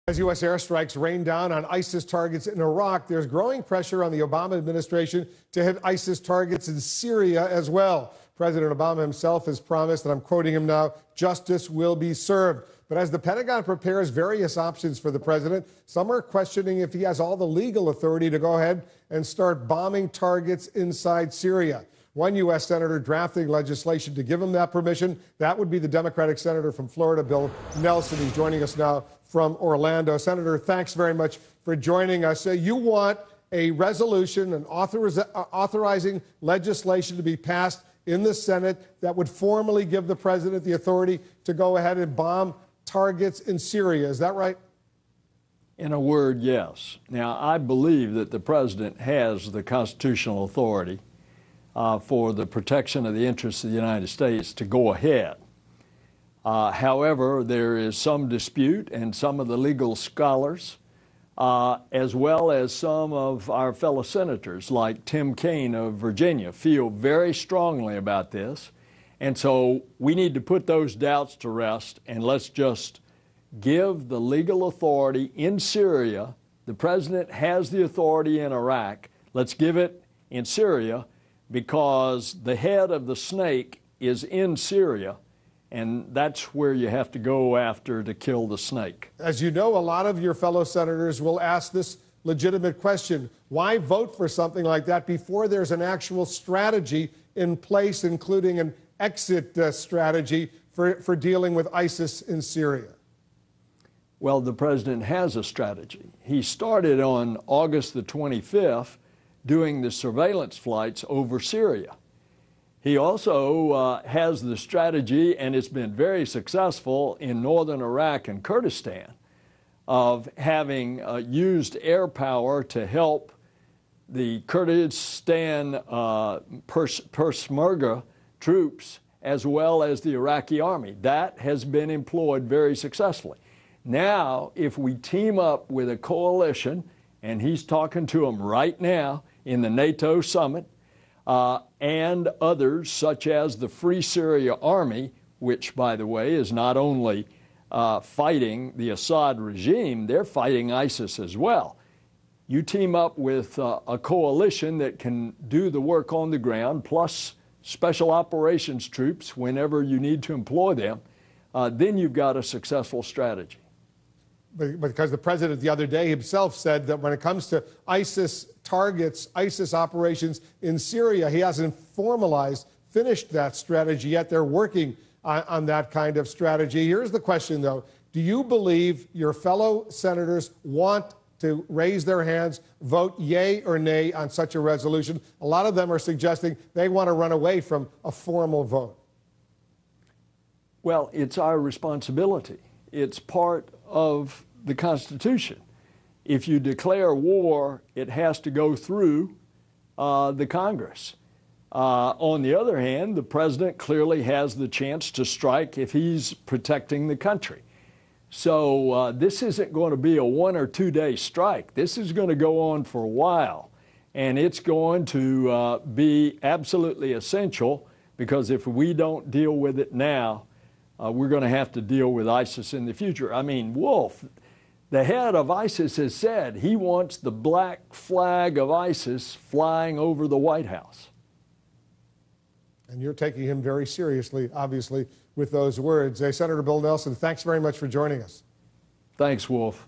As U.S. airstrikes rain down on ISIS targets in Iraq, there's growing pressure on the Obama administration to hit ISIS targets in Syria as well. President Obama himself has promised, and I'm quoting him now, justice will be served. But as the Pentagon prepares various options for the president, some are questioning if he has all the legal authority to go ahead and start bombing targets inside Syria. One U.S. senator drafting legislation to give him that permission. That would be the Democratic senator from Florida, Bill Nelson. He's joining us now from Orlando. Senator, thanks very much for joining us. You want a resolution, an authorizing legislation to be passed in the Senate that would formally give the president the authority to go ahead and bomb targets in Syria. Is that right? In a word, yes. Now, I believe that the president has the constitutional authority for the protection of the interests of the United States to go ahead. However, there is some dispute, and some of the legal scholars, as well as some of our fellow senators, like Tim Kaine of Virginia, feel very strongly about this. And so we need to put those doubts to rest, and let's just give the legal authority in Syria. The president has the authority in Iraq. Let's give it in Syria, because the head of the snake is in Syria, and that's where you have to go after to kill the snake. As you know, a lot of your fellow senators will ask this legitimate question: why vote for something like that before there's an actual strategy in place, including an exit strategy for dealing with ISIS in Syria? Well, the president has a strategy. He started on August the 25th doing the surveillance flights over Syria. He also has the strategy, and it's been very successful in northern Iraq and Kurdistan, of having used air power to help the Kurdistan Peshmerga troops as well as the Iraqi army. That has been employed very successfully. Now, if we team up with a coalition, and he's talking to them right now in the NATO summit, and others such as the Free Syria Army, which, by the way, is not only fighting the Assad regime, they're fighting ISIS as well. You team up with a coalition that can do the work on the ground, plus special operations troops whenever you need to employ them, then you've got a successful strategy. Because the president the other day himself said that when it comes to ISIS targets, ISIS operations in Syria, he hasn't finished that strategy yet. They're working on that kind of strategy. Here's the question, though. Do you believe your fellow senators want to raise their hands, vote yay or nay on such a resolution? A lot of them are suggesting they want to run away from a formal vote. Well, it's our responsibility. It's part of the Constitution. If you declare war, it has to go through the Congress. On the other hand, the president clearly has the chance to strike if he's protecting the country. So this isn't going to be a 1 or 2 day strike. This is going to go on for a while, and it's going to be absolutely essential, because if we don't deal with it now, we're going to have to deal with ISIS in the future. I mean, Wolf, the head of ISIS, has said he wants the black flag of ISIS flying over the White House. And you're taking him very seriously, obviously, with those words. Senator Bill Nelson, thanks very much for joining us. Thanks, Wolf.